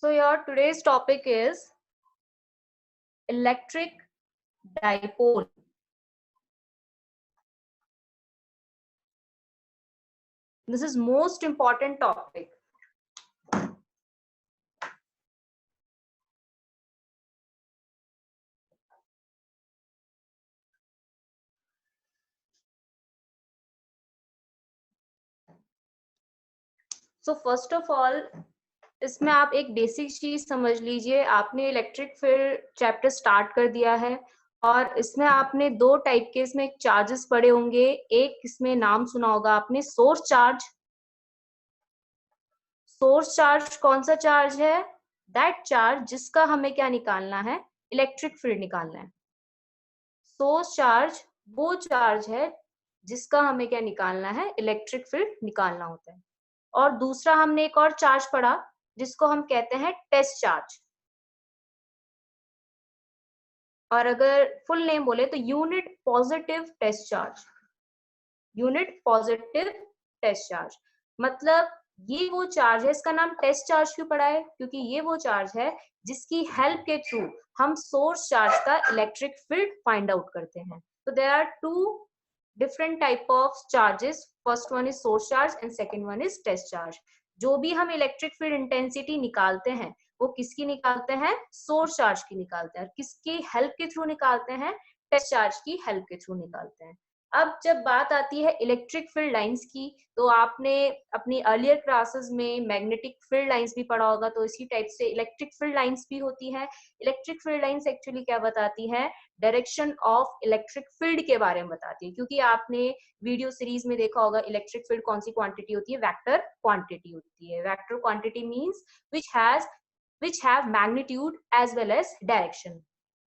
So your today's topic is electric dipole. This is most important topic. So first of all, इसमें आप एक basic चीज समझ लीजिए, आपने इलेक्ट्रिक फील्ड चैप्टर स्टार्ट कर दिया है और इसमें आपने दो टाइप के इसमें चार्जेस पढ़े होंगे। एक इसमें नाम सुना होगा आपने, सोर्स चार्ज। सोर्स चार्ज कौन सा चार्ज है? दैट चार्ज जिसका हमें क्या निकालना है, इलेक्ट्रिक फील्ड निकालना है। सोर्स चार्ज वो चार्ज है जिसका हमें क्या निकालना है, इलेक्ट्रिक फील्ड निकालना होता है। और दूसरा हमने एक और चार्ज पढ़ा जिसको हम कहते हैं टेस्ट चार्ज, और अगर फुल नेम बोले तो unit positive test charge. Unit positive test charge मतलब ये वो चार्ज है, इसका नाम टेस्ट चार्ज क्यों पड़ा है? क्योंकि ये वो चार्ज है जिसकी हेल्प के थ्रू हम सोर्स चार्ज का इलेक्ट्रिक फील्ड फाइंड आउट करते हैं। तो there are two different type of charges, first one is source charge and second one is test charge. जो भी हम इलेक्ट्रिक फील्ड इंटेंसिटी निकालते हैं वो किसकी निकालते हैं? सोर्स चार्ज की निकालते हैं। किसकी हेल्प के थ्रू निकालते हैं? टेस्ट चार्ज की हेल्प के थ्रू निकालते हैं। अब जब बात आती है इलेक्ट्रिक फील्ड लाइंस की, तो आपने अपनी अर्लियर क्लासेस में मैग्नेटिक फील्ड लाइंस भी पढ़ा होगा, तो इसी टाइप से इलेक्ट्रिक फील्ड लाइंस भी होती है। इलेक्ट्रिक फील्ड लाइंस एक्चुअली क्या बताती है? डायरेक्शन ऑफ इलेक्ट्रिक फील्ड के बारे में बताती है। क्योंकि आपने वीडियो सीरीज में देखा होगा इलेक्ट्रिक फील्ड कौन सी क्वांटिटी होती है? वेक्टर क्वांटिटी होती है। Vector quantity means which have magnitude as well as direction।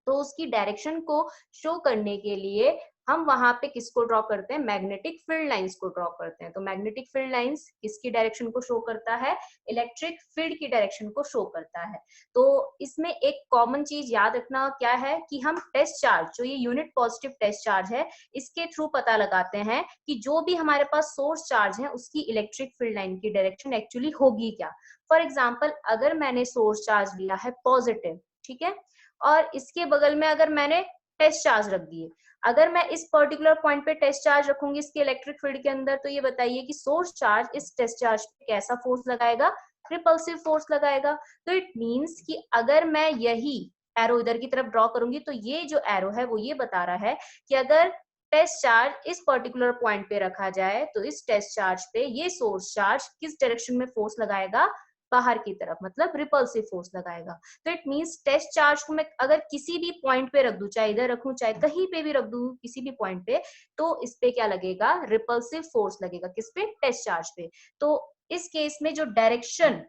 तो उसकी डायरेक्शन को शो करने के लिए हम वहां पे किसको ड्रॉ करते हैं? मैग्नेटिक फील्ड लाइंस को ड्रॉ करते हैं। तो मैग्नेटिक फील्ड लाइंस किसकी डायरेक्शन को शो करता है? इलेक्ट्रिक फील्ड की डायरेक्शन को शो करता है। तो इसमें एक कॉमन चीज याद रखना क्या है कि हम टेस्ट चार्ज, जो ये यूनिट पॉजिटिव टेस्ट चार्ज है, इसके थ्रू पता लगाते हैं कि जो भी हमारे पास सोर्स चार्ज है उसकी इलेक्ट्रिक फील्ड लाइन की डायरेक्शन एक्चुअली होगी क्या। फॉर एग्जाम्पल, अगर मैंने सोर्स चार्ज लिया है पॉजिटिव, ठीक है, और इसके बगल में अगर मैंने टेस्ट चार्ज रख दिए, अगर मैं इस पर्टिकुलर पॉइंट पे टेस्ट चार्ज रखूंगी इसके इलेक्ट्रिक फील्ड के अंदर, तो ये बताइए कि सोर्स चार्ज इस टेस्ट चार्ज पे कैसा फोर्स लगाएगा? रिपल्सिव फोर्स लगाएगा। तो इट मींस कि अगर मैं यही एरो इधर की तरफ ड्रॉ करूंगी, तो ये जो एरो है वो ये बता रहा है कि अगर टेस्ट चार्ज इस पर्टिकुलर पॉइंट पे रखा जाए तो इस टेस्ट चार्ज पे ये सोर्स चार्ज किस डायरेक्शन में फोर्स लगाएगा? बाहर की तरफ, मतलब रिपल्सिव फोर्स लगाएगा। तो इट मींस टेस्ट चार्ज को मैं अगर किसी भी पॉइंट पे रख दूं, चाहे इधर रखूं चाहे कहीं पे भी रख दूं, किसी भी पॉइंट पे, तो इस पे क्या लगेगा? रिपल्सिव फोर्स लगेगा। किस पे? टेस्ट चार्ज पे। तो इस केस में जो डायरेक्शन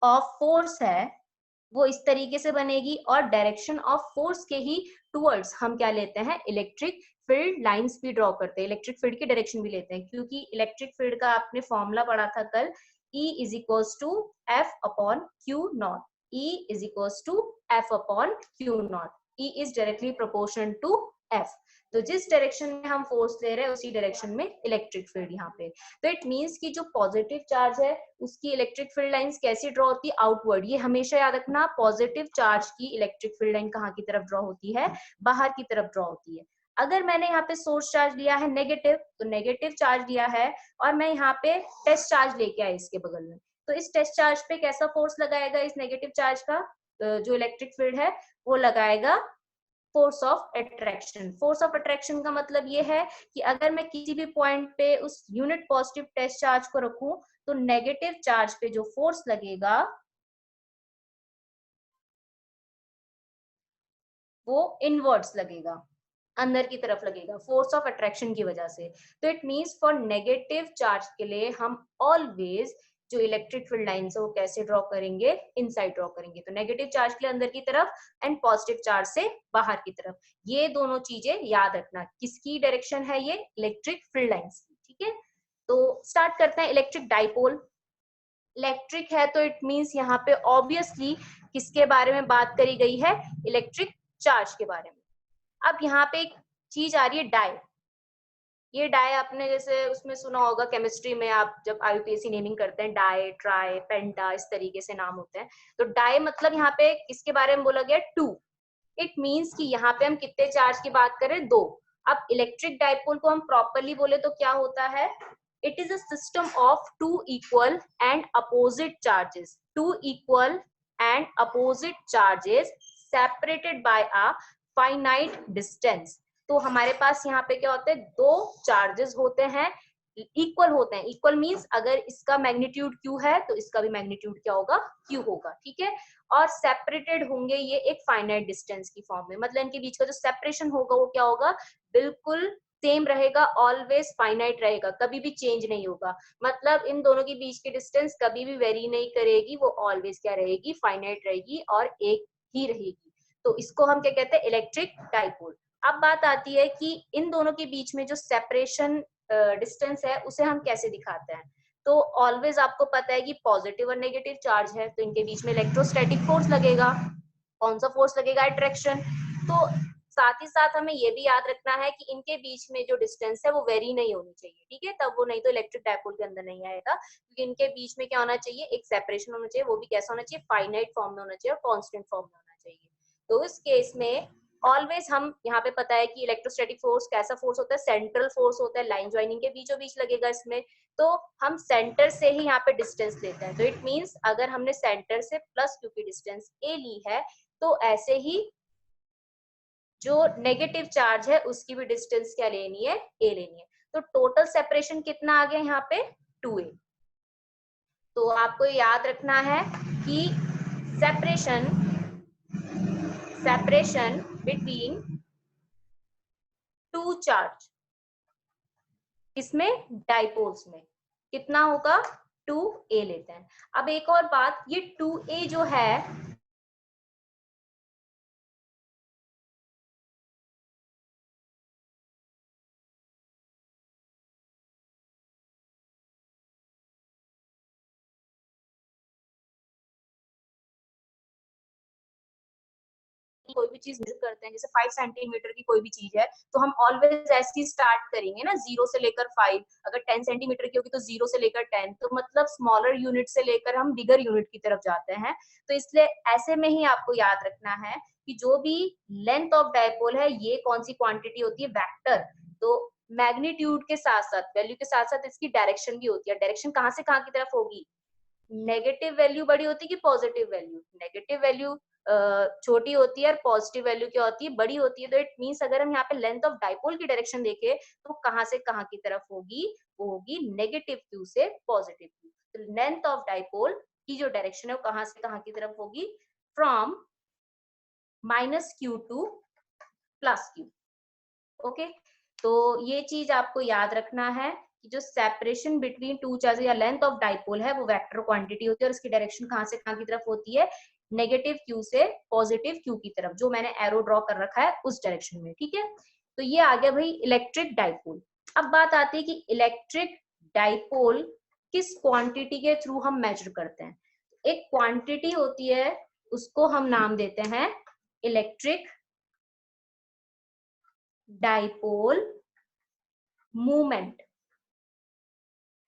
ऑफ फोर्स है वो इस तरीके से बनेगी, और डायरेक्शन ऑफ फोर्स के ही टुवर्ड्स हम क्या लेते हैं? इलेक्ट्रिक फील्ड लाइंस भी ड्रॉ करते हैं, इलेक्ट्रिक फील्ड की डायरेक्शन भी लेते हैं। क्योंकि इलेक्ट्रिक फील्ड का आपने फॉर्मूला पढ़ा था कल, E is equals to F upon Q naught। E is equals to F upon Q naught। E is directly proportional to F। तो जिस डायरेक्शन में हम फोर्स ले रहे हैं उसी डायरेक्शन में इलेक्ट्रिक फील्ड यहाँ पे। तो इट मींस कि जो पॉजिटिव चार्ज है उसकी इलेक्ट्रिक फील्ड लाइंस कैसी ड्रॉ होती है? आउटवर्ड। ये हमेशा याद रखना, पॉजिटिव चार्ज की इलेक्ट्रिक फील्ड लाइन कहाँ की तरफ ड्रॉ होती है? बाहर की तरफ ड्रॉ होती है। अगर मैंने यहाँ पे सोर्स चार्ज लिया है नेगेटिव, तो नेगेटिव चार्ज लिया है, और मैं यहाँ पे टेस्ट चार्ज लेके आई इसके बगल में, तो इस टेस्ट चार्ज पे कैसा फोर्स लगाएगा? इस नेगेटिव चार्ज का जो इलेक्ट्रिक फील्ड है वो लगाएगा force of attraction. Force of attraction का मतलब ये है कि अगर मैं किसी भी पॉइंट पे उस यूनिट पॉजिटिव टेस्ट चार्ज को रखूं, तो नेगेटिव चार्ज पे जो फोर्स लगेगा वो इनवर्ड्स लगेगा, अंदर की तरफ लगेगा, फोर्स ऑफ अट्रैक्शन की वजह से। तो it means for negative charge के लिए हम ऑलवेज जो इलेक्ट्रिक फील्ड लाइंस है वो कैसे ड्रॉ करेंगे? इनसाइड ड्रॉ करेंगे। तो नेगेटिव चार्ज के लिए अंदर की तरफ एंड पॉजिटिव चार्ज से बाहर की तरफ। ये दोनों चीजें याद रखना। किसकी डायरेक्शन है ये? इलेक्ट्रिक फील्ड लाइंस की। ठीक है, तो स्टार्ट करते हैं। इलेक्ट्रिक डाइपोल इलेक्ट्रिक है तो इट मींस यहाँ पे ऑब्वियसली किसके बारे में बात करी गई है? इलेक्ट्रिक चार्ज के बारे में। अब यहाँ पे एक चीज आ रही है, डाई। ये डाई आपने जैसे उसमें सुना होगा केमिस्ट्री में, आप जब आईयूपीएसी नेमिंग करते हैं डाई, ट्राई, पेंटा, इस तरीके से नाम होते हैं। तो डाई मतलब यहाँ पे किसके बारे में बोला गया, टू। इट मीन्स कि यहाँ पे हम कितने चार्ज की बात करें, दो। अब इलेक्ट्रिक डाइपोल को हम प्रॉपरली बोले तो क्या होता है, it is a system of two equal and opposite charges, two equal and opposite charges separated by a finite distance. तो हमारे पास यहाँ पे क्या होते हैं, दो चार्जेस होते हैं, इक्वल होते हैं। इक्वल मींस अगर इसका मैग्नीट्यूड क्यू है तो इसका भी मैग्नीट्यूड क्या होगा, क्यू होगा, ठीक है। और सेपरेटेड होंगे ये एक फाइनाइट डिस्टेंस की फॉर्म में, मतलब इनके बीच का जो सेपरेशन होगा वो क्या होगा, बिल्कुल सेम रहेगा, ऑलवेज फाइनाइट रहेगा, कभी भी चेंज नहीं होगा। मतलब इन दोनों के बीच की डिस्टेंस कभी भी वेरी नहीं करेगी, वो ऑलवेज क्या रहेगी, फाइनाइट रहेगी और एक ही रहेगी। तो इसको हम क्या कहते हैं, इलेक्ट्रिक डाइपोल। अब बात आती है कि इन दोनों के बीच में जो सेपरेशन डिस्टेंस है उसे हम कैसे दिखाते हैं। तो ऑलवेज आपको पता है कि पॉजिटिव और नेगेटिव चार्ज है, तो इनके बीच में इलेक्ट्रोस्टैटिक फोर्स लगेगा। कौन सा फोर्स लगेगा, अट्रैक्शन। तो साथ ही साथ हमें ये भी याद रखना है कि इनके बीच में जो डिस्टेंस है वो वेरी नहीं होनी चाहिए, ठीक है, तब वो नहीं तो इलेक्ट्रिक डाइपोल के अंदर नहीं आएगा, क्योंकि इनके बीच में क्या होना चाहिए, एक सेपरेशन होना चाहिए, वो भी कैसा होना चाहिए, फाइनाइट फॉर्म में होना चाहिए और कांस्टेंट फॉर्म में होना चाहिए। तो इस केस में ऑलवेज हम यहाँ पे पता है कि इलेक्ट्रोस्टैटिक फोर्स कैसा फोर्स होता है, सेंट्रल फोर्स होता है, लाइन ज्वाइनिंग के बीचों बीच लगेगा इसमें। तो हम सेंटर से ही यहाँ पे डिस्टेंस लेते हैं, तो इट मींस अगर हमने सेंटर से प्लस क्यू की डिस्टेंस ए ली है, तो ऐसे ही जो नेगेटिव चार्ज है उसकी भी डिस्टेंस क्या लेनी है, ए लेनी है। तो टोटल सेपरेशन कितना आ गया यहाँ पे, 2a। तो आपको याद रखना है कि separation separation between to charge, इसमें डाइपोल्स में कितना होगा, 2a लेते हैं। अब एक और बात, ये 2a जो है कोई भी चीज मेजर करते हैं, जैसे 5 सेंटीमीटर की कोई भी चीज है, तो हम ऑलवेज ऐसी स्टार्ट करेंगे ना, 0 से लेकर 5। अगर 10 सेंटीमीटर की होगी तो 0 से लेकर 10, तो मतलब स्मॉलर यूनिट से लेकर हम बिगर यूनिट की तरफ जाते हैं। तो इसलिए ऐसे में ही आपको याद रखना है कि जो भी लेंथ ऑफ डायपोल है ये कौन सी क्वांटिटी होती है, वेक्टर। तो मैग्नीट्यूड के साथ साथ, वैल्यू के साथ साथ इसकी डायरेक्शन भी होती है। डायरेक्शन कहाँ से कहाँ की तरफ होगी, नेगेटिव वैल्यू बड़ी होती है कि पॉजिटिव वैल्यू, नेगेटिव वैल्यू छोटी होती है और पॉजिटिव वैल्यू क्या होती है, बड़ी होती है। तो इट मींस अगर हम यहाँ पे लेंथ ऑफ डाइपोल की डायरेक्शन देखें तो कहाँ से कहाँ की तरफ होगी, वो होगी नेगेटिव क्यू से पॉजिटिव क्यू। तो लेंथ ऑफ डाइपोल की जो डायरेक्शन है वो कहाँ से कहाँ की तरफ होगी, from -q to +q। Okay, तो ये चीज आपको याद रखना है कि जो सेपरेशन बिटवीन टू चार्जेस या लेंथ ऑफ डाइपोल है वो वेक्टर क्वांटिटी होती है, और इसकी डायरेक्शन कहाँ से कहाँ की तरफ होती है, नेगेटिव क्यू से पॉजिटिव क्यू की तरफ, जो मैंने एरो ड्रॉ कर रखा है उस डायरेक्शन में, ठीक है। तो ये आ गया भाई इलेक्ट्रिक डाइपोल। अब बात आती है कि इलेक्ट्रिक डाइपोल किस क्वांटिटी के थ्रू हम मेजर करते हैं। एक क्वांटिटी होती है, उसको हम नाम देते हैं electric dipole movement,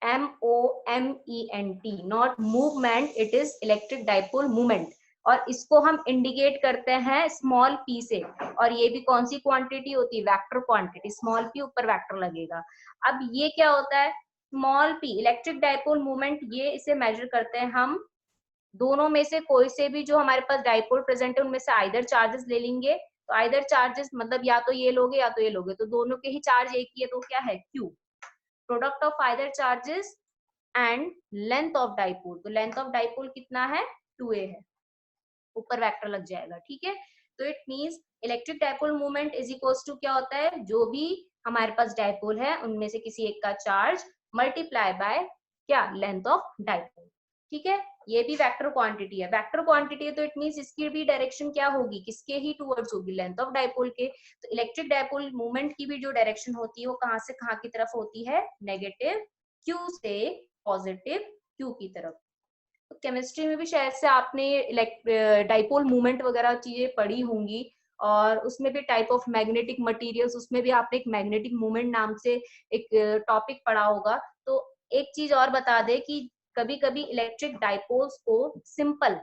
MOMENT, not movement, it is electric dipole movement. और इसको हम इंडिकेट करते हैं स्मॉल p से, और ये भी कौन सी क्वांटिटी होती है, वेक्टर क्वांटिटी, स्मॉल p ऊपर वेक्टर लगेगा। अब ये क्या होता है, small p electric dipole movement, ये इसे मेजर करते हैं हम दोनों में से कोई से भी जो हमारे पास डाइपोल प्रेजेंट है उनमें से आइदर चार्जेस ले लेंगे। तो आइदर चार्जेस मतलब या तो ये लोगे या तो ये लोगे, तो दोनों के ही चार्ज एक ही है, तो क्या है, Q, product of either charges and length of dipole. तो लेंथ ऑफ डाइपोल कितना है, 2a है, ऊपर वेक्टर लग जाएगा, ठीक है। तो it means electric dipole movement is equals to क्या होता है, जो भी हमारे पास डाइपोल है उनमें से किसी एक का चार्ज मल्टीप्लाई बाय क्या, लेंथ ऑफ डाइपोल, ठीक है। ये भी वेक्टर क्वांटिटी है, वेक्टर क्वांटिटी है, तो इट मींस इसकी भी डायरेक्शन क्या होगी, किसके ही टुवर्ड्स होगी, लेंथ ऑफ डाइपोल के। तो इलेक्ट्रिक डाइपोल मूवमेंट की भी जो डायरेक्शन होती है वो कहाँ से कहाँ की तरफ होती है, नेगेटिव क्यू से पॉजिटिव क्यू की तरफ। तो केमिस्ट्री में भी शायद से आपने डाइपोल मूवमेंट वगैरह चीजें पढ़ी होंगी, और उसमें भी टाइप ऑफ मैग्नेटिक मटेरियल्स, उसमें भी आपने एक मैग्नेटिक मोमेंट नाम से एक टॉपिक पढ़ा होगा। तो एक चीज और बता दे कि कभी कभी इलेक्ट्रिक डाइपोल्स को सिंपल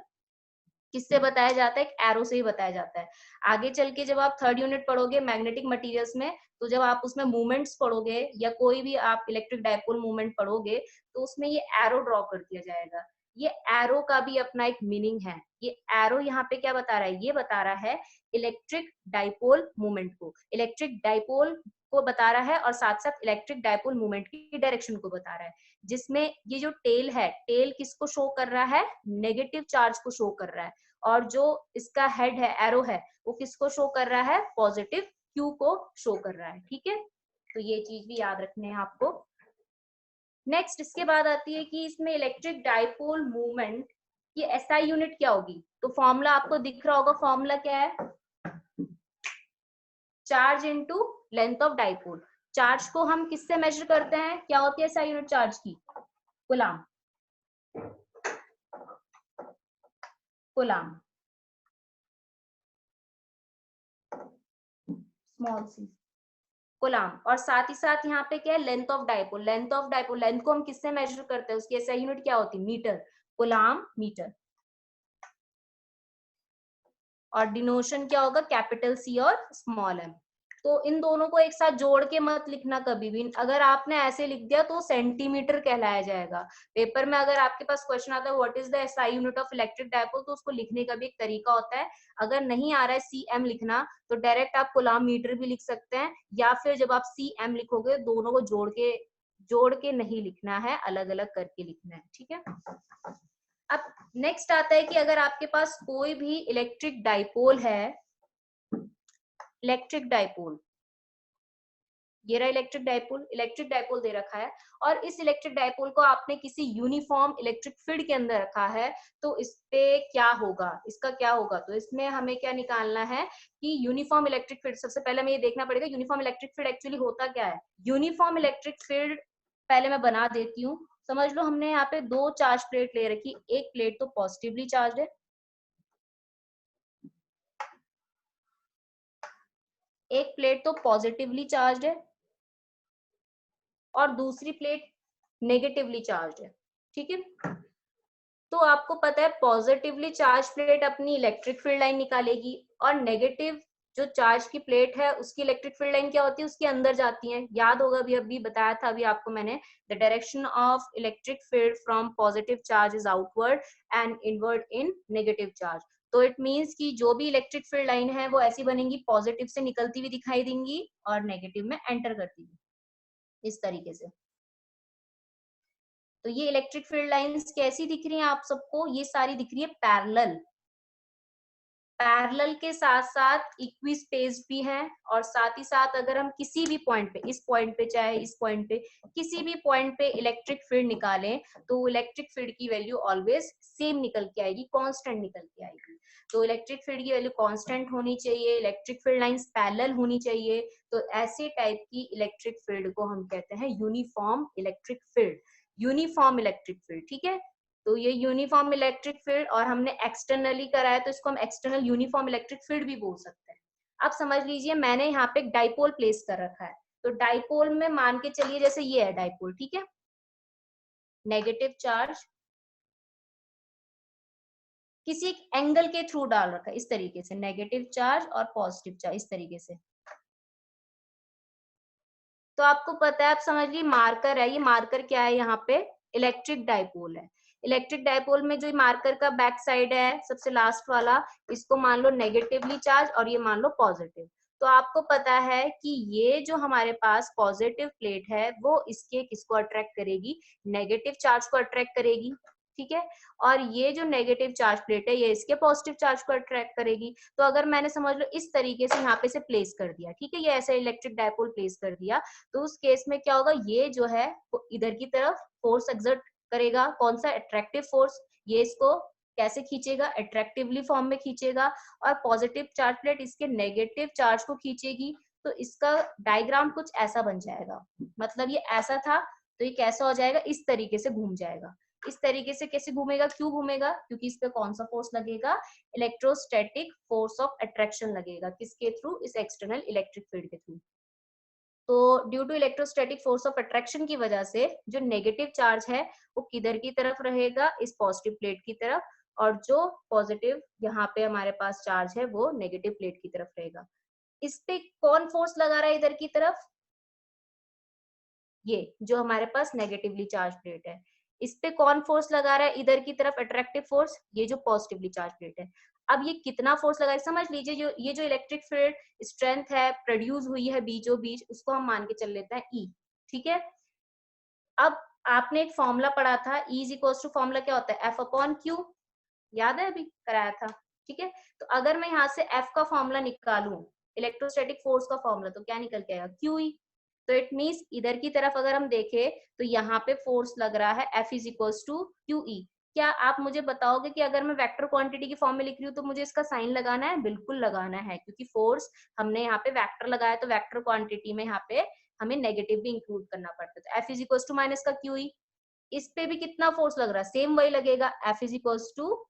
किससे बताया जाता है, एक एरो से ही बताया जाता है। आगे चल के जब आप थर्ड यूनिट पढ़ोगे मैग्नेटिक मटेरियल्स में, तो जब आप उसमें मूवमेंट्स पढ़ोगे या कोई भी आप इलेक्ट्रिक डाइपोल मूवमेंट पढ़ोगे तो उसमें ये एरो ड्रॉ कर दिया जाएगा। ये एरो का भी अपना एक मीनिंग है। ये एरो यहाँ पे क्या बता रहा है, ये बता रहा है इलेक्ट्रिक डाइपोल मूवमेंट को, इलेक्ट्रिक डाइपोल को बता रहा है और साथ साथ इलेक्ट्रिक डाइपोल मूवमेंट की डायरेक्शन को बता रहा है। जिसमें ये जो टेल है, टेल किसको शो कर रहा है, नेगेटिव चार्ज को शो कर रहा है, और जो इसका हेड है, एरो है, वो किसको शो कर रहा है, पॉजिटिव क्यू को शो कर रहा है। ठीक है, तो ये चीज भी याद रखने हैं आपको। नेक्स्ट इसके बाद आती है कि इसमें इलेक्ट्रिक डाइपोल मूवमेंट की एसआई यूनिट क्या होगी। तो फॉर्मूला आपको दिख रहा होगा, फॉर्मूला क्या है, charge into length of dipole. Charge को हम किससे मेजर करते हैं, क्या होती है एसआई यूनिट चार्ज की, coulomb, coulomb, small C, coulomb. और साथ ही साथ यहाँ पे क्या है, length of dipole, length of dipole, length को हम किससे मेजर करते हैं, उसकी एसआई यूनिट क्या होती है, मीटर, कूलाम मीटर। और डिनोशन क्या होगा, कैपिटल सी और स्मॉल एम। तो इन दोनों को एक साथ जोड़ के मत लिखना कभी भी, अगर आपने ऐसे लिख दिया तो सेंटीमीटर कहलाया जाएगा। पेपर में अगर आपके पास क्वेश्चन आता है what is the SI unit of electric dipole, तो उसको लिखने का भी एक तरीका होता है। अगर नहीं आ रहा है सीएम लिखना, तो डायरेक्ट आप कूलाम मीटर भी लिख सकते हैं, या फिर जब आप सीएम लिखोगे दोनों को जोड़ के नहीं लिखना है, अलग अलग करके लिखना है। ठीक है, अब नेक्स्ट आता है कि अगर आपके पास कोई भी इलेक्ट्रिक डाइपोल है, इलेक्ट्रिक डाइपोल, ये रहा इलेक्ट्रिक डाइपोल दे रखा है, और इस इलेक्ट्रिक डाइपोल को आपने किसी यूनिफॉर्म इलेक्ट्रिक फील्ड के अंदर रखा है, तो इस पे क्या होगा, इसका क्या होगा। तो इसमें हमें क्या निकालना है कि यूनिफॉर्म इलेक्ट्रिक फील्ड, सबसे पहले हमें ये देखना पड़ेगा यूनिफॉर्म इलेक्ट्रिक फील्ड एक्चुअली होता क्या है। यूनिफॉर्म इलेक्ट्रिक फील्ड पहले मैं बना देती हूँ। समझ लो हमने यहाँ पे दो चार्ज प्लेट ले रखी, एक प्लेट तो पॉजिटिवली चार्ज है, एक प्लेट तो पॉजिटिवली चार्ज है, और दूसरी प्लेट नेगेटिवली चार्ज है। ठीक है, तो आपको पता है पॉजिटिवली चार्ज प्लेट अपनी इलेक्ट्रिक फील्ड लाइन निकालेगी, और नेगेटिव जो चार्ज की प्लेट है उसकी इलेक्ट्रिक फील्ड लाइन क्या होती है, उसके अंदर जाती है। याद होगा अभी बताया था अभी आपको मैंने, the direction of electric field from positive charge is outward and inward in negative charge. तो इट मीन्स कि जो भी इलेक्ट्रिक फील्ड लाइन है वो ऐसी बनेंगी, पॉजिटिव से निकलती हुई दिखाई देंगी और नेगेटिव में एंटर करती हुई, इस तरीके से। तो ये इलेक्ट्रिक फील्ड लाइंस कैसी दिख रही हैं आप सबको, ये सारी दिख रही है पैरेलल, पैरेलल के साथ साथ इक्वी स्पेस भी हैं, और साथ ही साथ अगर हम किसी भी पॉइंट पे, इस पॉइंट पे चाहे इस पॉइंट पे, किसी भी पॉइंट पे इलेक्ट्रिक फील्ड निकालें तो इलेक्ट्रिक फील्ड की वैल्यू ऑलवेज सेम निकल के आएगी, कांस्टेंट निकल के आएगी। तो इलेक्ट्रिक फील्ड की वैल्यू कांस्टेंट होनी चाहिए, इलेक्ट्रिक फील्ड लाइंस पैरेलल होनी चाहिए। तो ऐसे टाइप की इलेक्ट्रिक फील्ड को हम कहते हैं uniform electric field, uniform electric field. ठीक है, तो ये यूनिफॉर्म इलेक्ट्रिक फील्ड, और हमने एक्सटर्नली कराया तो इसको हम एक्सटर्नल यूनिफॉर्म इलेक्ट्रिक फील्ड भी बोल सकते हैं। अब समझ लीजिए मैंने यहाँ पे एक डाइपोल प्लेस कर रखा है, तो डाइपोल में मान के चलिए जैसे ये है डाइपोल, ठीक है, नेगेटिव चार्ज किसी एक एंगल के थ्रू डाल रखा है, इस तरीके से नेगेटिव चार्ज और पॉजिटिव चार्ज, इस तरीके से। तो आपको पता है, आप समझ लीजिए मार्कर है, ये मार्कर क्या है, यहाँ पे इलेक्ट्रिक डाइपोल है। इलेक्ट्रिक डाइपोल में जो मार्कर का बैक साइड है सबसे लास्ट वाला, इसको मान लो नेगेटिवली चार्ज और ये मान लो पॉजिटिव। तो आपको पता है कि ये जो हमारे पास पॉजिटिव प्लेट है वो इसके किसको अट्रैक्ट करेगी, नेगेटिव चार्ज को अट्रैक्ट करेगी। ठीक है, और ये जो नेगेटिव चार्ज प्लेट है ये इसके पॉजिटिव चार्ज को अट्रैक्ट करेगी। तो अगर मैंने समझ लो इस तरीके से यहाँ पे से प्लेस कर दिया, ठीक है, ये ऐसे इलेक्ट्रिक डाइपोल प्लेस कर दिया, तो उस केस में क्या होगा, ये जो है वो इधर की तरफ फोर्स एक्सर्ट करेगा, कौन सा, अट्रैक्टिव फोर्स। ये इसको कैसे खींचेगा, अट्रैक्टिवली फॉर्म में खींचेगा, और पॉजिटिव चार्ज प्लेट इसके नेगेटिव चार्ज को खींचेगी। तो इसका डायग्राम कुछ ऐसा बन जाएगा, मतलब ये ऐसा था तो ये कैसा हो जाएगा, इस तरीके से घूम जाएगा। इस तरीके से कैसे घूमेगा, क्यों घूमेगा, क्योंकि इस पे कौन सा फोर्स लगेगा, इलेक्ट्रोस्टैटिक फोर्स ऑफ अट्रैक्शन लगेगा, किसके थ्रू, इस एक्सटर्नल इलेक्ट्रिक फील्ड के थ्रू। तो due to electrostatic force of attraction की वजह से जो नेगेटिव चार्ज है वो किधर की तरफ रहेगा, इस पॉजिटिव प्लेट की तरफ, और जो पॉजिटिव यहाँ पे हमारे पास चार्ज है वो नेगेटिव प्लेट की तरफ रहेगा। इस पे कौन फोर्स लगा रहा है इधर की तरफ, ये जो हमारे पास नेगेटिवली चार्ज प्लेट है, इस पे कौन फोर्स लगा रहा है इधर की तरफ, अट्रैक्टिव फोर्स, ये जो पॉजिटिवली चार्ज प्लेट है। अब ये कितना फोर्स लगा है समझ लीजिए, जो ये जो इलेक्ट्रिक फील्ड स्ट्रेंथ है प्रोड्यूस हुई है बीचों बीच, उसको हम मान के चल लेते हैं ई, ठीक है। अब आपने एक फॉर्मूला पढ़ा था, E is equal to, formula क्या होता है, F अपॉन Q, याद है अभी कराया था, ठीक है। तो अगर मैं यहाँ से F का फॉर्मूला निकालूं, इलेक्ट्रोस्टैटिक फोर्स का फॉर्मूला, तो क्या निकल के आएगा, QE। तो इट मींस इधर की तरफ अगर हम देखें तो यहाँ पे फोर्स लग रहा है F is equal to QE। क्या आप मुझे बताओगे कि अगर मैं वेक्टर क्वांटिटी की फॉर्म में लिख रही हूँ तो मुझे इसका साइन लगाना है, बिल्कुल लगाना है, क्योंकि फोर्स हमने यहाँ पे वेक्टर लगाया, तो वेक्टर क्वांटिटी में यहाँ पे हमें नेगेटिव भी इंक्लूड करना पड़ता है। तो F is equal to minus का QE, इस पे भी कितना फोर्स लग रहा है, सेम वही लगेगा, F इज इक्वल टू,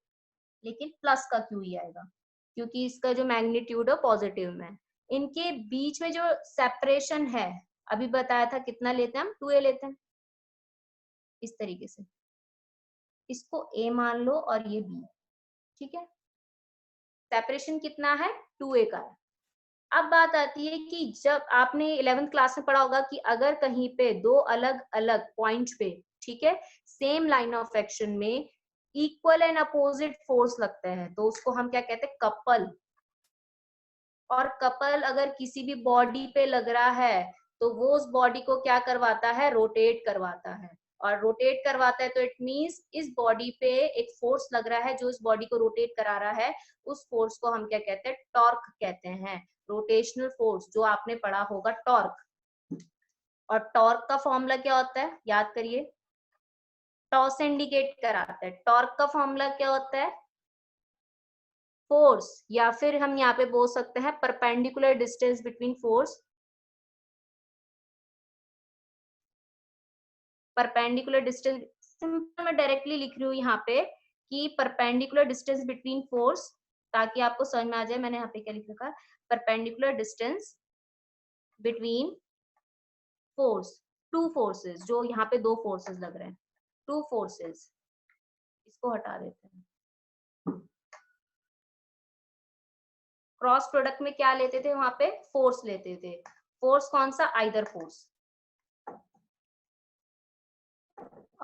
लेकिन प्लस का QE आएगा, क्योंकि इसका जो मैग्नीट्यूड है पॉजिटिव में। इनके बीच में जो सेपरेशन है अभी बताया था कितना लेते हैं हम, 2a लेते हैं, इस तरीके से इसको a मान लो और ये b, ठीक है। सेपरेशन कितना है, 2a का है। अब बात आती है कि जब आपने 11th क्लास में पढ़ा होगा कि अगर कहीं पे दो अलग अलग पॉइंट पे, ठीक है, सेम लाइन ऑफ एक्शन में इक्वल एंड अपोजिट फोर्स लगते हैं तो उसको हम क्या कहते हैं, कपल। और कपल अगर किसी भी बॉडी पे लग रहा है तो वो उस बॉडी को क्या करवाता है, रोटेट करवाता है। और रोटेट करवाता है तो इट मींस इस बॉडी पे एक फोर्स लग रहा है जो इस बॉडी को रोटेट करा रहा है, उस फोर्स को हम क्या कहते हैं, टॉर्क कहते हैं, रोटेशनल फोर्स, जो आपने पढ़ा होगा टॉर्क। और टॉर्क का फॉर्मूला क्या होता है, याद करिए, टॉ से इंडिकेट कराता है। टॉर्क का फॉर्मूला क्या होता है, फोर्स, या फिर हम यहाँ पे बोल सकते हैं perpendicular distance between force, perpendicular distance, simple मैं डायरेक्टली लिख रही हूँ यहाँ पे कि परपेंडिकुलर डिस्टेंस बिटवीन फोर्स, ताकि आपको समझ में आ जाए मैंने यहाँ पे क्या लिख रखा है, perpendicular distance between force, two forces, जो यहाँ पे दो फोर्सेस लग रहे हैं, टू फोर्सेस, इसको हटा देते हैं। क्रॉस प्रोडक्ट में क्या लेते थे, वहां पे फोर्स लेते थे, फोर्स कौन सा, आइदर फोर्स।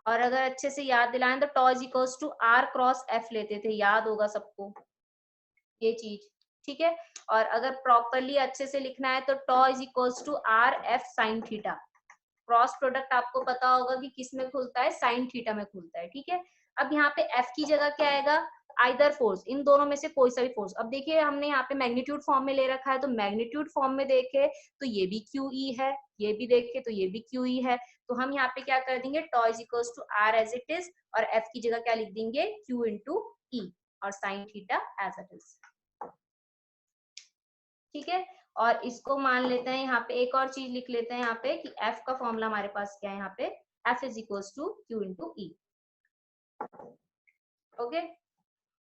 और अगर अच्छे से याद दिलाएं तो tau is equals to R cross F लेते थे, याद होगा सबको ये चीज, ठीक है। और अगर प्रॉपरली अच्छे से लिखना है तो tau is equals to R F sine theta. Cross product आपको पता होगा कि किस में खुलता है, साइन थीटा में खुलता है, ठीक है। अब यहाँ पे एफ की जगह क्या आएगा, आइदर फोर्स, इन दोनों में से कोई सा भी फोर्स। अब देखिए हमने यहाँ पे मैग्नीट्यूड फॉर्म में ले रखा है, तो मैग्नीट्यूड फॉर्म में देखे तो ये भी QE है, ये भी देखे तो ये भी QE है, तो हम यहाँ पे क्या कर देंगे, tau is equals to R as it is, और एफ की जगह क्या लिख देंगे, Q इंटू E, और sine theta as it is, ठीक है। और इसको मान लेते हैं यहाँ पे, एक और चीज लिख लेते हैं यहाँ पे कि F का फॉर्मूला हमारे पास क्या है, यहाँ पे F is equals to Q into E, okay.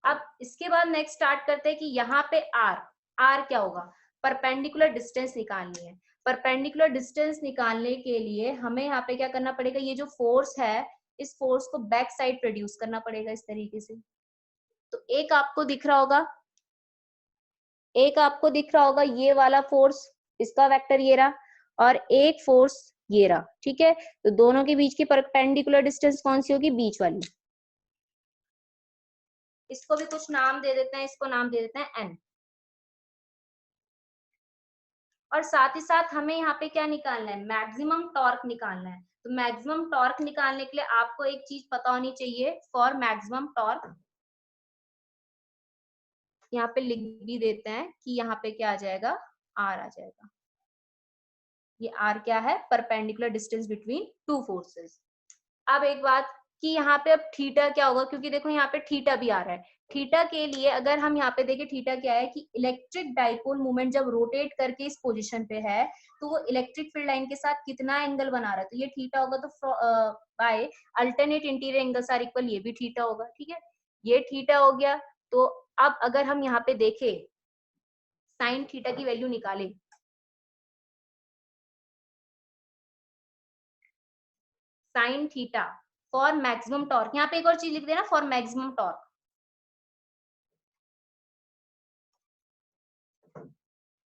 अब इसके बाद नेक्स्ट स्टार्ट करते हैं कि यहाँ पे R क्या होगा, परपेंडिकुलर डिस्टेंस निकालनी है। परपेंडिकुलर डिस्टेंस निकालने के लिए हमें यहाँ पे क्या करना पड़ेगा, ये जो फोर्स है इस फोर्स को बैक साइड प्रोड्यूस करना पड़ेगा इस तरीके से। तो एक आपको दिख रहा होगा, एक आपको दिख रहा होगा ये वाला फोर्स, इसका वेक्टर ये रहा, और एक फोर्स ये रहा, ठीक है। तो दोनों के बीच की परपेंडिकुलर डिस्टेंस कौन सी होगी, बीच वाली। इसको भी कुछ नाम दे देते हैं, इसको नाम दे देते हैं n। और साथ ही साथ हमें यहाँ पे क्या निकालना है, मैक्सिमम टॉर्क निकालना है। तो मैक्सिमम टॉर्क निकालने के लिए आपको एक चीज पता होनी चाहिए, फॉर मैक्सिमम टॉर्क यहाँ पे लिख भी देते हैं कि यहाँ पे क्या आ जाएगा, R आ जाएगा। ये R क्या है, perpendicular distance between two forces. अब एक बात कि यहाँ पे अब थीटा क्या होगा, क्योंकि देखो यहाँ पे थीटा भी आ रहा है। थीटा के लिए अगर हम यहाँ पे देखें, थीटा क्या है कि इलेक्ट्रिक डाइपोल मोमेंट जब रोटेट करके इस पोजीशन पे है तो वो इलेक्ट्रिक फील्ड लाइन के साथ कितना एंगल बना रहा है, तो ये थीटा होगा। तो by alternate interior angles are equal, ये भी थीटा होगा। ठीक है, ये थीटा हो गया। तो अब अगर हम यहाँ पे देखें साइन थीटा की वैल्यू निकालें, sine theta for maximum torque, यहाँ पे एक और चीज लिख देना, for maximum torque.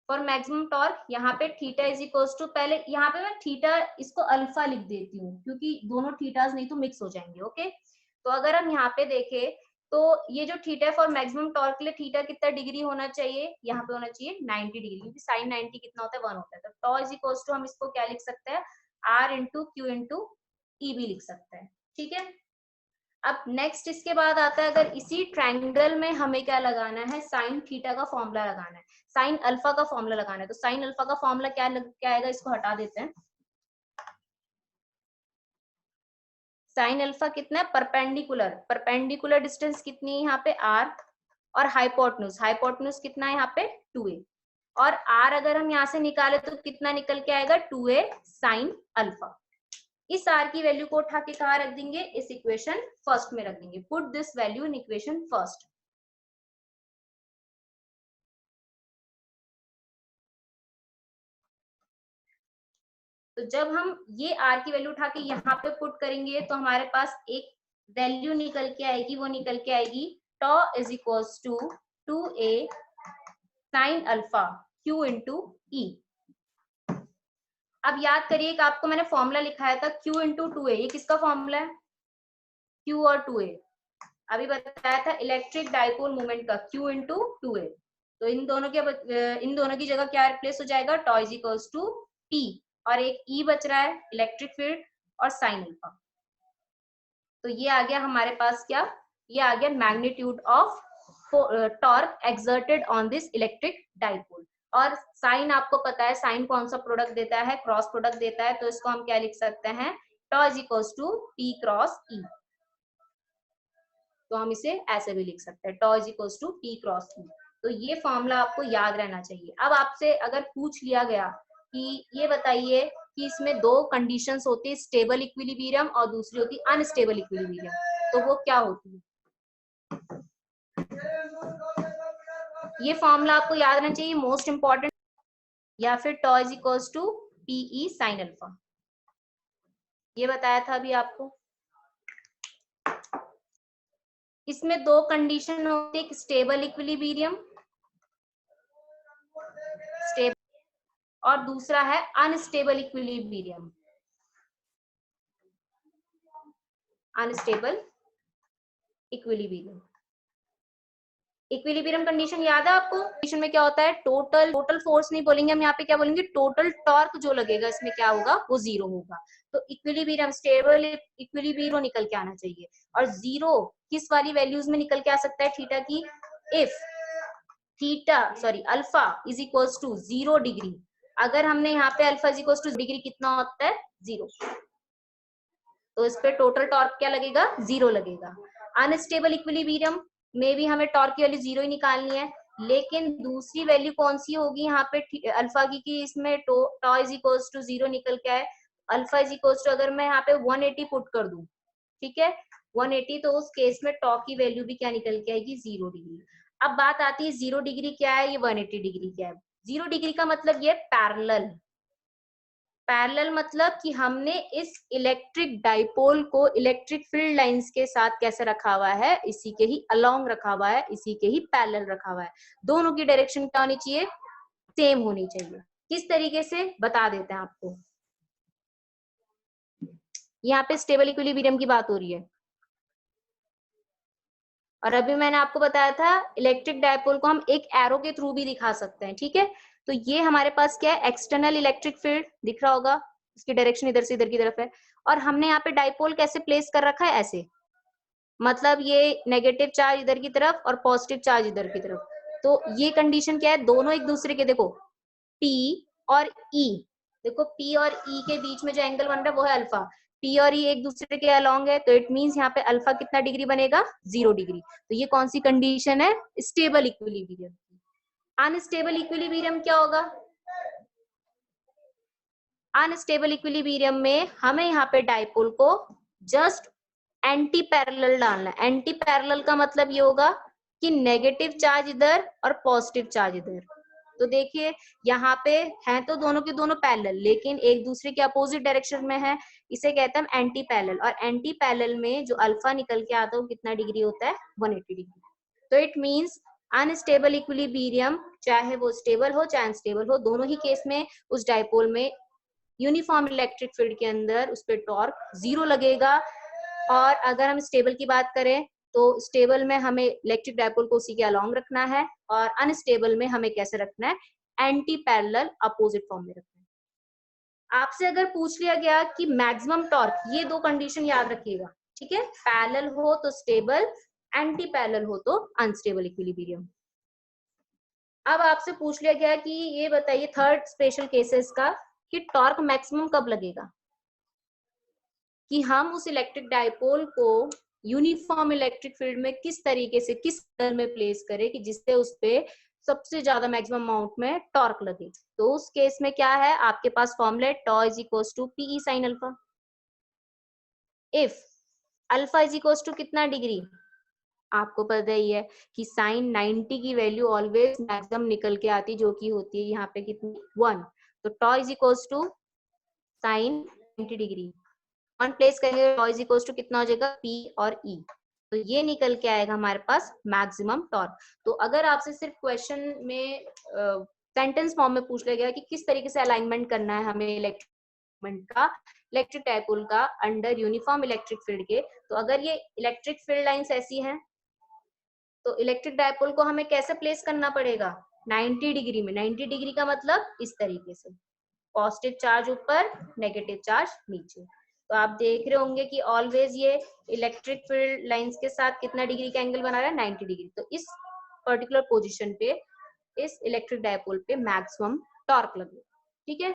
For maximum torque यहाँ पे थीटा इज इक्वल्स टू, पहले यहाँ पे मैं थीटा इसको अल्फा लिख देती हूँ क्योंकि दोनों थीटास नहीं तो मिक्स हो जाएंगे। ओके, तो अगर हम यहाँ पे देखें तो ये जो थीटा फॉर मैक्सिमम टॉर्क के लिए थीटा कितना डिग्री होना चाहिए, यहाँ पे होना चाहिए 90 डिग्री, क्योंकि साइन 90 कितना होता है 1 होता है। तो टॉ इज इक्वल्स टू हम इसको क्या लिख सकते हैं, आर इंटू क्यू इंटू ई भी लिख सकते हैं। ठीक है, अब नेक्स्ट इसके बाद आता है, अगर इसी ट्रायंगल में हमें क्या लगाना है, साइन थीटा का फॉर्मूला लगाना है, साइन अल्फा का फॉर्मूला लगाना है। तो साइन अल्फा का फॉर्मूला क्या आएगा, इसको हटा देते हैं। साइन अल्फा कितना है, परपेंडिकुलर, परपेंडिकुलर डिस्टेंस कितनी है यहाँ पे r, और हाइपोटेन्यूज, हाइपोटेन्यूज कितना है यहाँ पे 2a, और r अगर हम यहाँ से निकाले तो कितना निकल के आएगा 2a साइन अल्फा। इस r की वैल्यू को उठा के कहाँ रख देंगे, इस इक्वेशन फर्स्ट में रख देंगे। Put this value in equation first. तो जब हम ये r की वैल्यू उठा के यहाँ पे पुट करेंगे तो हमारे पास एक वैल्यू निकल के आएगी, वो निकल के आएगी tau is equals to 2a sine alpha q into E. अब याद करिए कि आपको मैंने फॉर्मूला लिखाया था q इंटू 2a, ये किसका फॉर्मूला है, q और 2a। अभी बताया था इलेक्ट्रिक डाइपोल मोमेंट का q इंटू 2a। तो इन दोनों की जगह क्या रिप्लेस हो जाएगा, tau is equals to t, और एक ई बच रहा है इलेक्ट्रिक फील्ड और साइन अल्फा। तो ये आ गया हमारे पास क्या, ये आ गया magnitude of torque exerted on this electric dipole. और साइन आपको पता है, साइन कौन सा प्रोडक्ट देता है, क्रॉस प्रोडक्ट देता है। तो इसको हम क्या लिख सकते हैं, tau is equals to T cross E. तो हम इसे ऐसे भी लिख सकते हैं, tau is equals to T cross E. तो ये फॉर्मूला आपको याद रहना चाहिए। अब आपसे अगर पूछ लिया गया कि ये बताइए कि इसमें दो कंडीशंस होती है, स्टेबल इक्विलिब्रियम और दूसरी होती है अनस्टेबल इक्विलिब्रियम, तो वो क्या होती है, ये फॉर्मूला आपको याद रहना चाहिए, मोस्ट इंपॉर्टेंट। या फिर tau is equals to PE sine alpha, ये बताया था अभी आपको। इसमें दो कंडीशन होती है, स्टेबल इक्विलिब्रियम, स्टेबल, और दूसरा है unstable equilibrium, unstable equilibrium. Equilibrium condition याद है आपको, कंडीशन में क्या होता है, टोटल फोर्स नहीं बोलेंगे हम, यहाँ पे क्या बोलेंगे, टोटल टॉर्क जो लगेगा इसमें क्या होगा, वो जीरो होगा। तो इक्विलिब्रियम, स्टेबल इक्विलिब्रियम निकल के आना चाहिए। और जीरो किस वाली वैल्यूज में निकल के आ सकता है थीटा की, if alpha is equals to 0 degree. अगर हमने यहाँ पे alpha is equals to degree कितना होता है 0, तो इस पे टोटल टॉर्क क्या लगेगा, 0 लगेगा। अनस्टेबल इक्विलिब्रियम में भी हमें टॉर्क की वैल्यू 0 ही निकालनी है, लेकिन दूसरी वैल्यू कौन सी होगी यहाँ पे अल्फा की, कि इसमें टॉ इज इक्वल्स टू 0 निकल के आए। अल्फा इज इक्वल्स टू अगर मैं यहाँ पे 180 पुट कर दूं, ठीक है 180, तो उस केस में टॉ की वैल्यू भी क्या निकल के आएगी, 0 डिग्री। अब बात आती है 0 डिग्री क्या है, ये 180 डिग्री क्या है। 0 डिग्री का मतलब ये पैरेलल, पैरेलल मतलब कि हमने इस इलेक्ट्रिक डाइपोल को इलेक्ट्रिक फील्ड लाइंस के साथ कैसे रखा हुआ है, इसी के ही अलोंग रखा हुआ है, इसी के ही पैरेलल रखा हुआ है। दोनों की डायरेक्शन क्या होनी चाहिए, सेम होनी चाहिए। किस तरीके से बता देते हैं आपको, यहाँ पे स्टेबल इक्विलिब्रियम की बात हो रही है, और अभी मैंने आपको बताया था इलेक्ट्रिक डाइपोल को हम एक एरो के थ्रू भी दिखा सकते हैं। ठीक है, तो ये हमारे पास क्या है, एक्सटर्नल इलेक्ट्रिक फील्ड दिख रहा होगा, इसकी डायरेक्शन इधर से इधर की तरफ है, और हमने यहाँ पे डाइपोल कैसे प्लेस कर रखा है, ऐसे, मतलब ये नेगेटिव चार्ज इधर की तरफ और पॉजिटिव चार्ज इधर की तरफ। तो ये कंडीशन क्या है, दोनों एक दूसरे के, देखो P और E, देखो P और E के बीच में जो एंगल बन रहा है वो है अल्फा। P और E एक दूसरे के अलॉन्ग है, तो इट मींस यहाँ पे अल्फा कितना डिग्री बनेगा, 0 डिग्री। तो ये कौन सी कंडीशन है, स्टेबल इक्विलिब्रियम। अनस्टेबल इक्विलिब्रियम क्या होगा, अनस्टेबल इक्विलिब्रियम में हमें यहाँ पे डाइपोल को जस्ट एंटी पैरेलल डालना है। एंटी पैरेलल का मतलब ये होगा कि नेगेटिव चार्ज इधर और पॉजिटिव चार्ज इधर। तो देखिए यहाँ पे हैं तो दोनों के दोनों पैरेलल, लेकिन एक दूसरे के अपोजिट डायरेक्शन में है, इसे कहते हैं एंटी पैरेलल। और एंटी पैरेलल में जो अल्फा निकल के आता है वो कितना डिग्री होता है, 180 डिग्री। तो इट मींस अनस्टेबल इक्विलिब्रियम, चाहे वो स्टेबल हो चाहे अनस्टेबल हो, दोनों ही केस में उस डाइपोल में यूनिफॉर्म इलेक्ट्रिक फील्ड के अंदर उस पर टॉर्क 0 लगेगा। और अगर हम स्टेबल की बात करें तो स्टेबल में हमें इलेक्ट्रिक डाइपोल को उसी के अलॉन्ग रखना है, और अनस्टेबल में हमें कैसे रखना है, एंटी पैरेलल अपोजिट फॉर्म में रखना है। आपसे अगर पूछ लिया गया कि मैक्सिमम टॉर्क, ये दो कंडीशन याद रखिएगा, ठीक है, पैरेलल हो तो स्टेबल, एंटी पैरेलल हो तो अनस्टेबल इक्विलिब्रियम। अब आपसे पूछ लिया गया कि ये बताइए थर्ड स्पेशल केसेस का, कि टॉर्क मैक्सिमम कब लगेगा, कि हम उस इलेक्ट्रिक डाइपोल को यूनिफॉर्म इलेक्ट्रिक फील्ड में किस तरीके से, किस कलर में प्लेस करें कि जिससे उस पे सबसे ज्यादा मैक्सिमम अमाउंट में टॉर्क लगे। तो उस केस में क्या है, आपके पास formula tau is equals to PE sine alpha. If alpha is equals to कितना डिग्री, आपको पता ही है कि साइन 90 की वैल्यू ऑलवेज मैक्सिमम निकल के आती, जो कि होती है यहाँ पे कितनी, 1। तो tau is equals to sine 90 degree, one place करेंगे, टॉ इज इक्वल्स टू कितना हो जाएगा, पी और ई। तो ये निकल के आएगा हमारे पास मैक्सिमम टॉर्क। तो अगर आपसे सिर्फ क्वेश्चन में सेंटेंस फॉर्म में पूछ लिया गया कि किस तरीके से अलाइनमेंट करना है हमें इलेक्ट्रिक डाइपोल का अंडर यूनिफॉर्म इलेक्ट्रिक फील्ड के, तो अगर ये इलेक्ट्रिक फील्ड लाइंस ऐसी हैं, तो इलेक्ट्रिक डाइपोल को हमें कैसे प्लेस करना पड़ेगा, 90 डिग्री में। 90 डिग्री का मतलब इस तरीके से, पॉजिटिव चार्ज ऊपर, नेगेटिव चार्ज नीचे। तो आप देख रहे होंगे कि ऑलवेज ये इलेक्ट्रिक फील्ड लाइंस के साथ कितना डिग्री का एंगल बना रहा है, 90 डिग्री। तो इस पर्टिकुलर पोजीशन पे इस इलेक्ट्रिक डाइपोल पे मैक्सिमम टॉर्क लगेगा, ठीक है।